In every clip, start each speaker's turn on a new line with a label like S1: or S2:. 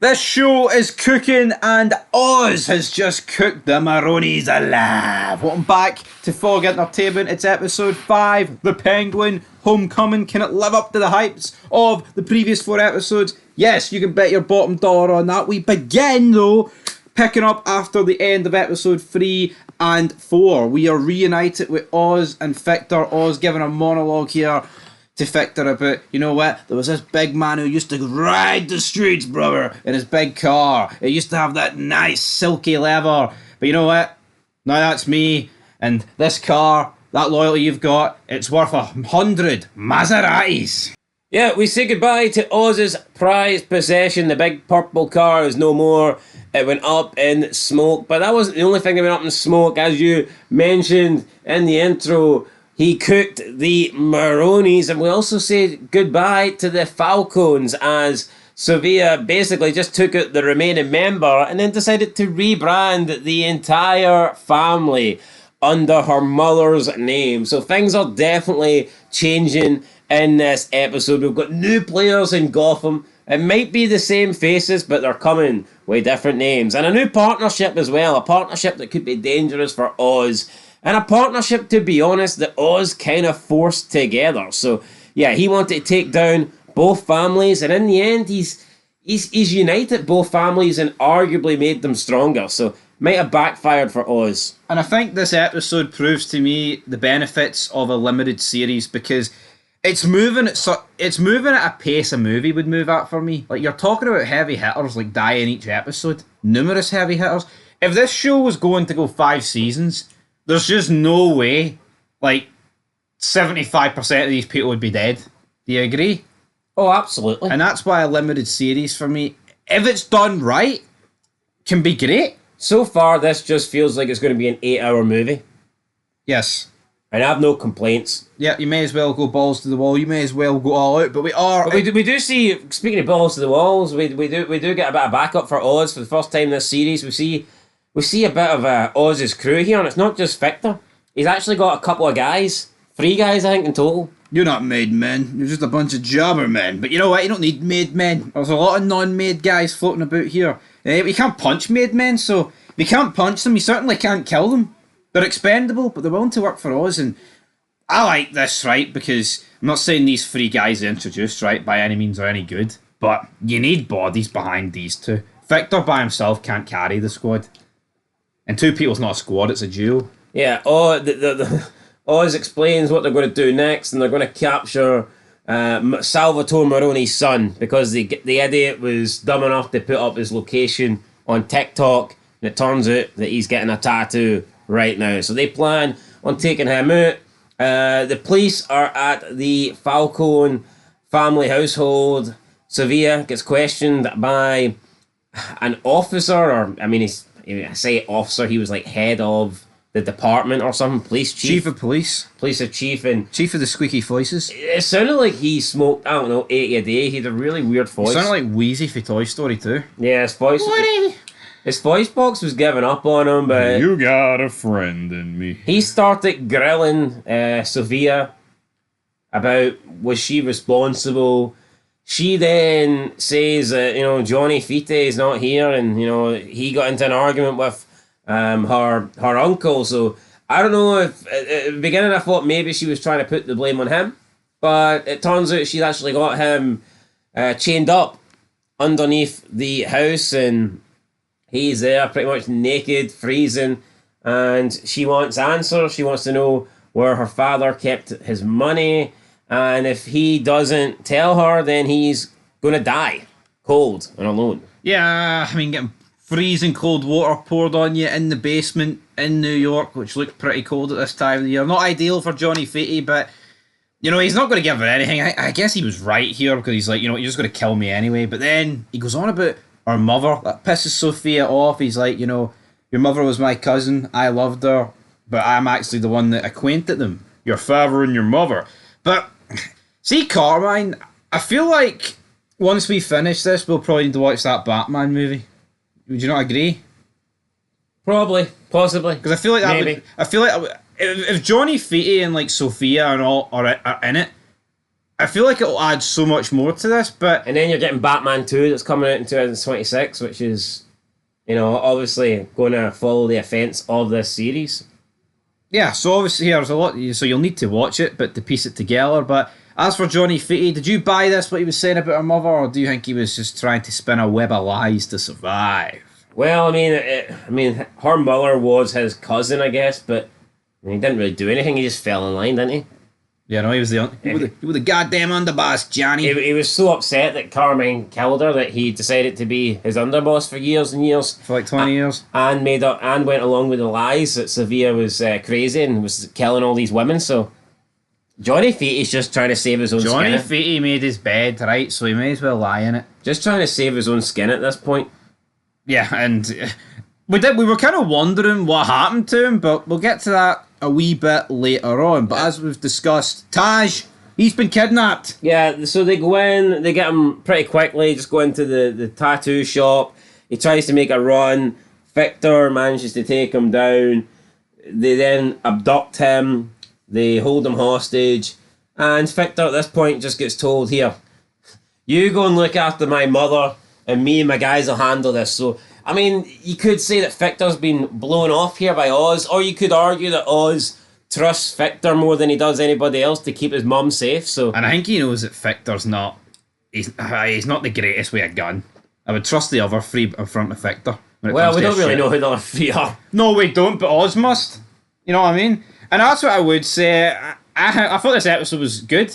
S1: This show is cooking and Oz has just cooked the Maronis alive. Welcome back to Fog Entertainment. It's episode 5, The Penguin, Homecoming. Can it live up to the hypes of the previous 4 episodes? Yes, you can bet your bottom dollar on that. We begin though, picking up after the end of episode 3 and 4. We are reunited with Oz and Victor. Oz giving a monologue here to Victor about, you know what, there was this big man who used to ride the streets, brother, in his big car. It used to have that nice silky leather. But you know what? Now that's me, and this car, that loyalty you've got, it's worth 100 Maseratis.
S2: Yeah, we say goodbye to Oz's prized possession. The big purple car is no more. It went up in smoke, but that wasn't the only thing that went up in smoke. As you mentioned in the intro, he cooked the Maronis, and we also say goodbye to the Falcons as Sofia basically just took out the remaining member and then decided to rebrand the entire family under her mother's name. So things are definitely changing in this episode. We've got new players in Gotham. It might be the same faces, but they're coming with different names. And a new partnership as well, a partnership that could be dangerous for Oz. And a partnership, to be honest, that Oz kind of forced together. So, yeah, he wanted to take down both families, and in the end, he's united both families and arguably made them stronger. So, might have backfired for Oz.
S1: And I think this episode proves to me the benefits of a limited series, because it's moving at a pace a movie would move at for me. Like, you're talking about heavy hitters like dying each episode, numerous heavy hitters. If this show was going to go 5 seasons, there's just no way, like, 75% of these people would be dead. Do you agree?
S2: Oh, absolutely.
S1: And that's why a limited series for me, if it's done right, can be great.
S2: So far, this just feels like it's going to be an 8-hour movie.
S1: Yes.
S2: And I have no complaints.
S1: Yeah, you may as well go balls to the wall. You may as well go all out. But we are...
S2: But we do see, speaking of balls to the walls, we do get a bit of backup for Oz for the first time in this series. We see a bit of Oz's crew here, and it's not just Victor. He's actually got a couple of guys. 3 guys, I think, in total.
S1: You're not made men. You're just a bunch of jobber men. But you know what? You don't need made men. There's a lot of non-made guys floating about here. We can't punch made men, so if you can't punch them, you certainly can't kill them. They're expendable, but they're willing to work for Oz, and I like this, right? Because I'm not saying these 3 guys are introduced, right, by any means are any good, but you need bodies behind these 2. Victor by himself can't carry the squad. And 2 people's not a squad, it's a duo.
S2: Yeah, Oz explains what they're going to do next, and they're going to capture Salvatore Maroni's son, because the idiot was dumb enough to put up his location on TikTok, and it turns out that he's getting a tattoo right now. So they plan on taking him out. The police are at the Falcone family household. Sofia gets questioned by an officer, or I say officer, he was like head of the department or something, police chief.
S1: Chief of police.
S2: Police chief, and
S1: Chief of the squeaky voices.
S2: it sounded like he smoked, I don't know, 80 a day. He had a really weird voice.
S1: He sounded like Wheezy for Toy Story too.
S2: Yeah, his voice box was giving up on him, but
S3: You got a friend in me.
S2: he started grilling Sofia about was she responsible. She then says that, Johnny Fite is not here, and, he got into an argument with her uncle. So I don't know if at the beginning I thought maybe she was trying to put the blame on him, but it turns out she's actually got him chained up underneath the house, and he's there pretty much naked, freezing, and she wants answers. She wants to know where her father kept his money, and if he doesn't tell her, then he's going to die, cold and alone.
S1: Yeah, I mean, getting freezing cold water poured on you in the basement in New York, which looked pretty cold at this time of the year. Not ideal for Johnny Fate, but, he's not going to give her anything. I guess he was right here, because he's like, you're just going to kill me anyway. But then he goes on about her mother. That pisses Sofia off. He's like, your mother was my cousin. I loved her, but I'm actually the one that acquainted them. Your father and your mother. But, see, Carmine, I feel like once we finish this, we'll probably need to watch that Batman movie. Would you not agree?
S2: Probably, possibly.
S1: Because I feel like that
S2: Maybe.
S1: if Johnny Fate and like Sofia and all are in it, I feel like it'll add so much more to this, but
S2: And then you're getting Batman 2 that's coming out in 2026, which is, obviously going to follow the offence of this series.
S1: yeah, so obviously there's a lot, so you'll need to watch it, but to piece it together. But as for Johnny Fitty, did you buy this, what he was saying about her mother, or do you think he was just trying to spin a web of lies to survive?
S2: Well, her mother was his cousin, I guess, but he didn't really do anything. He just fell in line, didn't he?
S1: Yeah, no, he was the goddamn underboss, Johnny.
S2: He was so upset that Carmine killed her that he decided to be his underboss for years and years.
S1: For like 20 years.
S2: And went along with the lies that Sevilla was crazy and was killing all these women. So Johnny Feety's just trying to save his own
S1: Johnny
S2: skin.
S1: Fitty made his bed, right, so he may as well lie in it.
S2: Just trying to save his own skin at this point.
S1: Yeah, and we were kind of wondering what happened to him, but we'll get to that a wee bit later on. But as we've discussed, Taj, he's been kidnapped.
S2: Yeah, so they go in, they get him pretty quickly, just go into the tattoo shop. He tries to make a run. Victor manages to take him down. They then abduct him. They hold him hostage. And Victor at this point just gets told, here, you go and look after my mother, and me and my guys will handle this. So, I mean, you could say that Victor's been blown off here by Oz, or you could argue that Oz trusts Victor more than he does anybody else to keep his mum safe. So,
S1: And I think he knows that Victor's not... He's not the greatest with a gun. I would trust the other three in front of Victor.
S2: well, we don't really know who the other three are.
S1: No, we don't, but Oz must. You know what I mean? And that's what I would say. I thought this episode was good,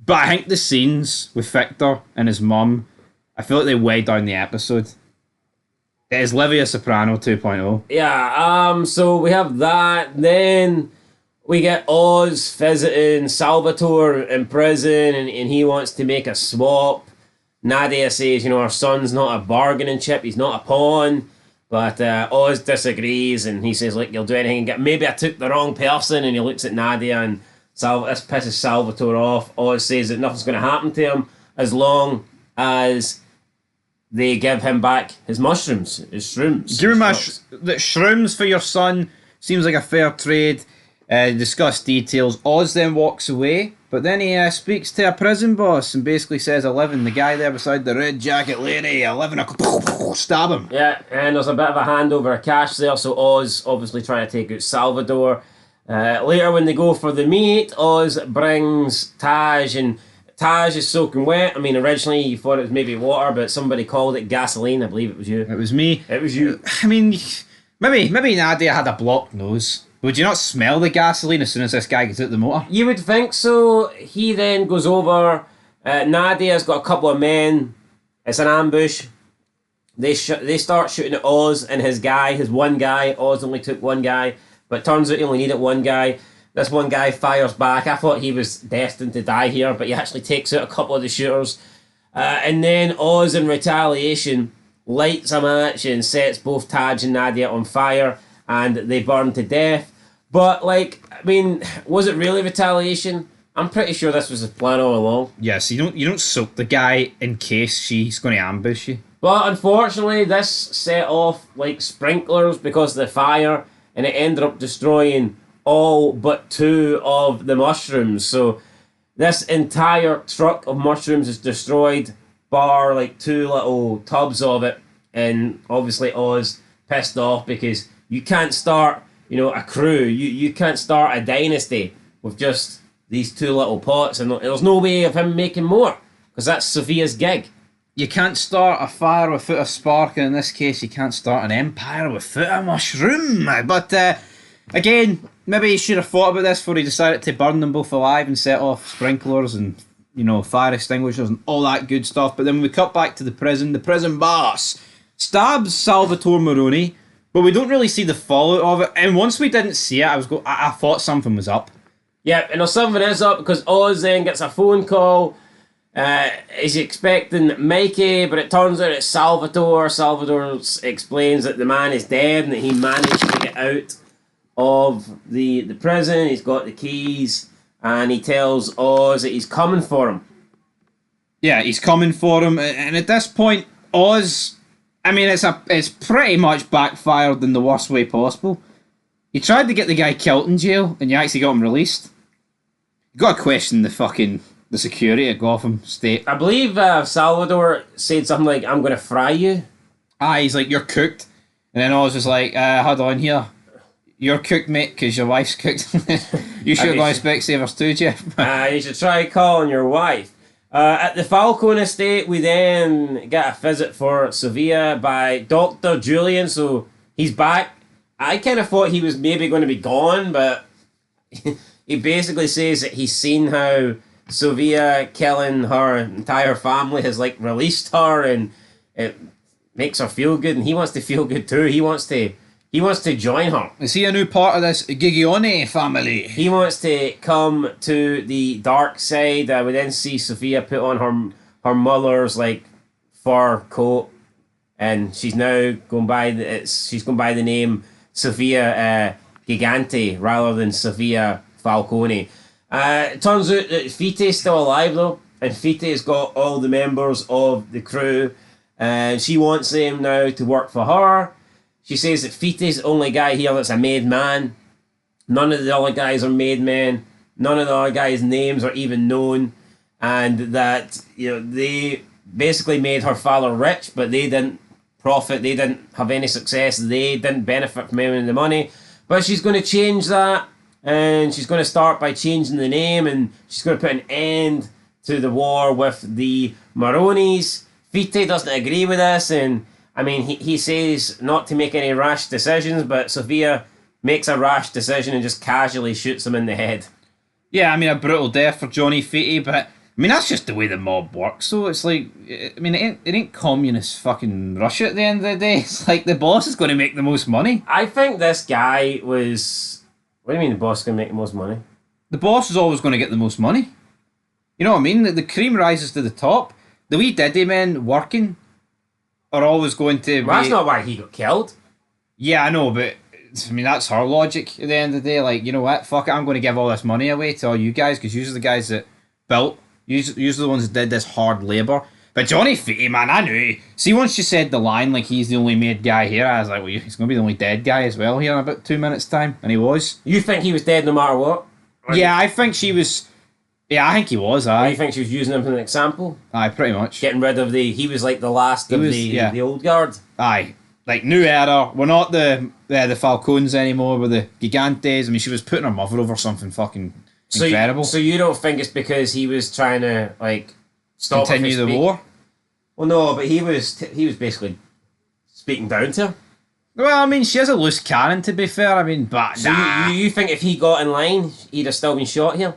S1: but I think the scenes with Victor and his mum, I feel like they weigh down the episode. It is Livia Soprano 2.0.
S2: Yeah, so we have that. Then we get Oz visiting Salvatore in prison, and he wants to make a swap. Nadia says, our son's not a bargaining chip, he's not a pawn. But Oz disagrees, and he says, you'll do anything. Maybe I took the wrong person, and he looks at Nadia, and this pisses Salvatore off. Oz says that nothing's going to happen to him as long as they give him back his mushrooms, his shrooms.
S1: Give me the shrooms for your son. Seems like a fair trade. Discuss details. Oz then walks away, but then he speaks to a prison boss and basically says 11. The guy there beside the red jacket lady, 11 stab him.
S2: Yeah, and there's a bit of a handover of cash there, so Oz obviously trying to take out Salvador. Later when they go for the meet, Oz brings Taj, and Taj is soaking wet. I mean, originally you thought it was maybe water, but somebody called it gasoline. I believe it was you.
S1: It was me.
S2: It was you.
S1: I mean, maybe Nadia had a blocked nose. Would you not smell the gasoline as soon as this guy gets out the motor?
S2: You would think so. He then goes over. Nadia's got a couple of men. It's an ambush. They start shooting at Oz and his one guy. Oz only took one guy, but turns out he only needed one guy. This one guy fires back. I thought he was destined to die here, but he actually takes out a couple of the shooters. And then Oz, in retaliation, lights a match and sets both Taj and Nadia on fire, and they burn to death. But, was it really retaliation? I'm pretty sure this was the plan all along.
S1: Yes, you don't soak the guy in case she's going to ambush you.
S2: But unfortunately, this set off like sprinklers because of the fire, and it ended up destroying all but 2 of the mushrooms. So this entire truck of mushrooms is destroyed, bar 2 little tubs of it. And obviously Oz pissed off because you can't start, a crew. You can't start a dynasty with just these 2 little pots, and there's no way of him making more because that's Sophia's gig.
S1: You can't start a fire without a spark, and in this case, you can't start an empire without a mushroom. But again, maybe he should have thought about this before he decided to burn them both alive and set off sprinklers and fire extinguishers and all that good stuff. But then when we cut back to the prison boss stabs Salvatore Maroni, but we don't really see the fallout of it. And once we didn't see it, I thought something was up.
S2: Yeah, and something is up because Oz then gets a phone call. He's expecting Mikey, but it turns out it's Salvatore. Salvatore explains that the man is dead and that he managed to get out of the prison. He's got the keys, and he tells Oz that he's coming for him.
S1: Yeah, he's coming for him, and at this point, Oz, it's pretty much backfired in the worst way possible. You tried to get the guy killed in jail, and you actually got him released. You got to question the the security at Gotham State.
S2: I believe Salvador said something like, "I'm going to fry you."
S1: He's like, "You're cooked," and then Oz was like, "Hold on here, you're cooked, mate, because your wife's cooked." You should have gone to Specsavers too, Jeff.
S2: You should try calling your wife. At the Falcone estate, we then get a visit for Sevilla by Dr. Julian, so he's back. I kind of thought he was maybe going to be gone, but he basically says that he's seen how Sevilla killing her entire family has like released her, and it makes her feel good, and he wants to feel good too. He wants to join her.
S1: Is he a new part of this Gigione family?
S2: He wants to come to the dark side. We then see Sophia put on her mother's like fur coat, and she's now going by the name Sophia Gigante rather than Sophia Falcone. It turns out that Fite's still alive though, and Fite's got all the members of the crew, and she wants them now to work for her. She says that Fite's the only guy here that's a made man. None of the other guys are made men. None of the other guys' names are even known. And that, they basically made her father rich, but they didn't profit. They didn't have any success. They didn't benefit from any of the money. But she's going to change that. And she's going to start by changing the name. And she's going to put an end to the war with the Maronis. Fite doesn't agree with this, and I mean, he says not to make any rash decisions, but Sophia makes a rash decision and just casually shoots him in the head.
S1: Yeah, I mean, a brutal death for Johnny Fate, but I mean, that's just the way the mob works. So it's like, I mean, it ain't communist fucking Russia at the end of the day. It's like the boss is going to make the most money.
S2: I think this guy was... What do you mean the boss is going to make the most money?
S1: The boss is always going to get the most money. You know what I mean? The cream rises to the top. The wee Diddy men working are always going to be...
S2: Well, that's not why he got killed.
S1: Yeah, I know, but I mean, that's her logic at the end of the day. Like, you know what? Fuck it, I'm going to give all this money away to all you guys, because you're the guys that built, you're the ones that did this hard labour. But Johnny Fate, man, I knew. See, once you said the line, like, he's the only made guy here, I was like, well, he's going to be the only dead guy as well here in about 2 minutes' time. And he was.
S2: You think he was dead no matter what?
S1: Yeah, I think she was... Yeah, I think he was,
S2: Or you think she was using him as an example?
S1: Aye, pretty much.
S2: Getting rid of he was like the last of the old guard.
S1: Aye. Like, new era. We're not the Falcons anymore, we're the Gigantes. I mean, she was putting her mother over something fucking incredible.
S2: So you don't think it's because he was trying to, like, stop
S1: continue the war?
S2: Well, no, but he was basically speaking down to her.
S1: Well, I mean, she is a loose cannon, to be fair. I mean, but
S2: so
S1: nah.
S2: you think if he got in line, he'd have still been shot here?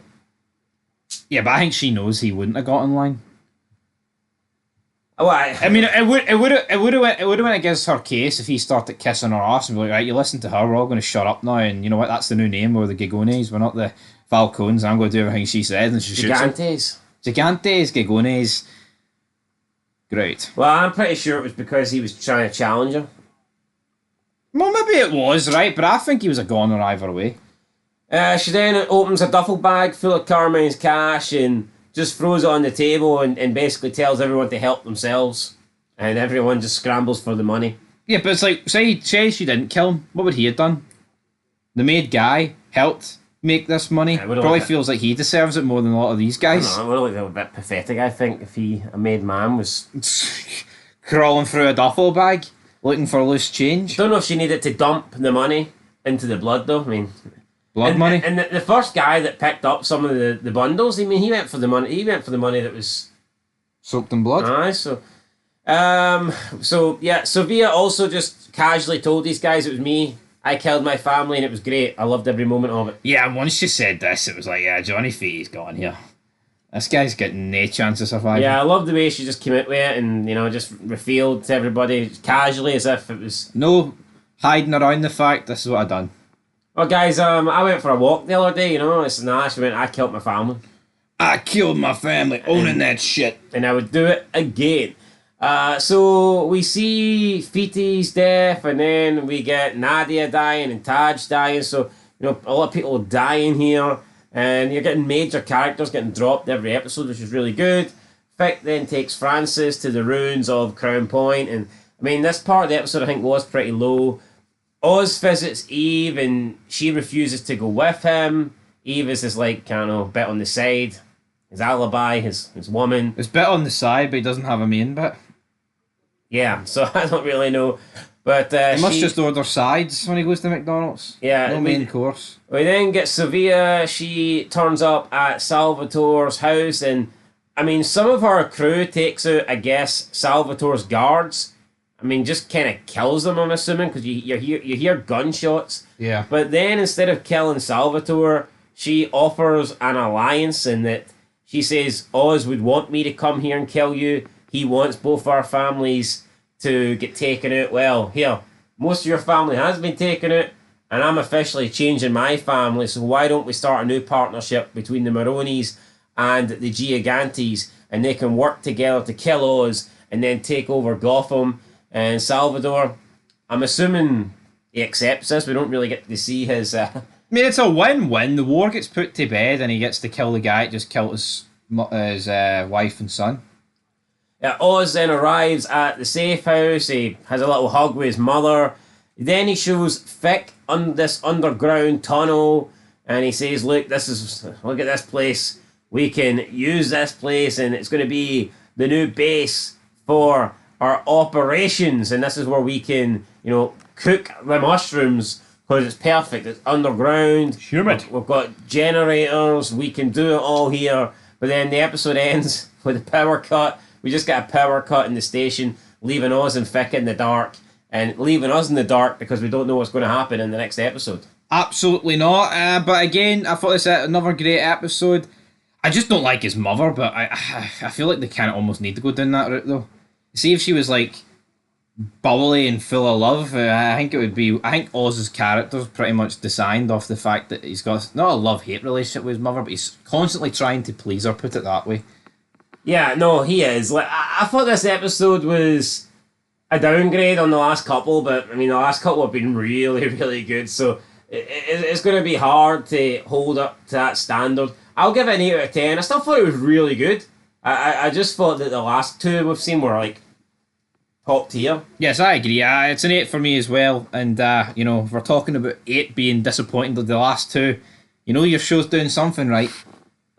S1: Yeah, but I think she knows he wouldn't have got in line.
S2: Oh,
S1: I mean, it would have went against her case if he started kissing her ass and be like, right, you listen to her, we're all going to shut up now, and you know what? That's the new name. We're the Gigones. We're not the Falcons. I'm going to do everything she says, and she shoots him. Gigantes, Gigones. Great.
S2: Well, I'm pretty sure it was because he was trying to challenge her.
S1: Well, maybe it was, right? But I think he was a goner either way.
S2: She then opens a duffel bag full of Carmine's cash and just throws it on the table and basically tells everyone to help themselves. And everyone just scrambles for the money.
S1: Yeah, but it's like, say she didn't kill him. What would he have done? The made guy helped make this money. Yeah, probably feels like he deserves it more than a lot of these guys.
S2: I don't know, it would look a bit pathetic, I think, if a made man was...
S1: crawling through a duffel bag, looking for loose change.
S2: Don't know if she needed to dump the money into the blood, though. I mean...
S1: Money.
S2: And the first guy that picked up some of the bundles, I mean, he went for the money. He went for the money that was
S1: soaked in blood.
S2: Aye, so yeah, Sevilla also just casually told these guys it was me. I killed my family, and it was great. I loved every moment of it.
S1: Yeah, and once she said this, it was like, yeah, Johnny Fee's gone here. This guy's getting no chance of surviving.
S2: Yeah, I love the way she just came out with it, and just revealed to everybody casually as if it was
S1: no hiding around the fact this is what I done.
S2: Well, guys, I went for a walk the other day, It's Nash. I killed my family.
S1: I killed my family, owning that shit.
S2: And I would do it again. So we see Fite's death, and then we get Nadia dying and Taj dying. So, a lot of people dying here. And you're getting major characters getting dropped every episode, which is really good. Fick then takes Francis to the ruins of Crown Point. And, I mean, this part of the episode, I think, was pretty low. Oz visits Eve and she refuses to go with him. Eve is just like, bit on the side. his alibi, his woman.
S1: It's bit on the side, but he doesn't have a main bit.
S2: Yeah, so I don't really know. But
S1: He must just order sides when he goes to McDonald's.
S2: Yeah,
S1: No main course.
S2: We then get Sevilla. She turns up at Salvatore's house, and I mean, some of her crew takes out, I guess, Salvatore's guards. I mean, just kind of kills them, I'm assuming, because you hear gunshots.
S1: Yeah.
S2: But then instead of killing Salvatore, she offers an alliance in that she says Oz would want me to come here and kill you. He wants both our families to get taken out. Well, here, most of your family has been taken out, and I'm officially changing my family, so why don't we start a new partnership between the Maronis and the Gigantes, and they can work together to kill Oz and then take over Gotham. And Salvador, I'm assuming he accepts this. We don't really get to see his...
S1: I mean, it's a win-win. The war gets put to bed and he gets to kill the guy that just killed his wife and son.
S2: Oz then arrives at the safe house. He has a little hug with his mother. Then he shows Vic on this underground tunnel, and he says, look at this place. We can use this place, and it's going to be the new base for our operations, and this is where we can, cook the mushrooms, because it's perfect. It's underground.
S3: Humid.
S2: We've got generators. We can do it all here. But then the episode ends with a power cut. We just got a power cut in the station, leaving Oz and Vic in the dark, and leaving us in the dark because we don't know what's going to happen in the next episode.
S1: Absolutely not. But again, I thought this was another great episode. I just don't like his mother, but I feel like they kind of almost need to go down that route, though. See if she was like bubbly and full of love. I think Oz's character is pretty much designed off the fact that he's got not a love-hate relationship with his mother, but he's constantly trying to please her, put it that way.
S2: Yeah, no, he is. Like, I thought this episode was a downgrade on the last couple, but I mean, the last couple have been really, really good, so it's going to be hard to hold up to that standard. I'll give it an 8 out of 10. I still thought it was really good. I just thought that the last two we've seen were like top tier.
S1: Yes, I agree. It's an 8 for me as well. And, if we're talking about 8 being disappointing to the last two, your show's doing something right.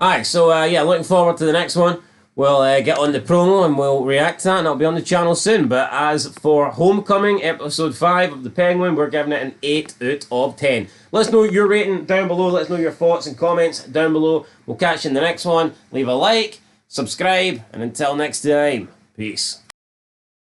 S2: Alright, so looking forward to the next one. We'll get on the promo and we'll react to that, and it'll be on the channel soon. But as for Homecoming, episode 5 of The Penguin, we're giving it an 8 out of 10. Let us know your rating down below. Let us know your thoughts and comments down below. We'll catch you in the next one. Leave a like, subscribe, and until next time, peace.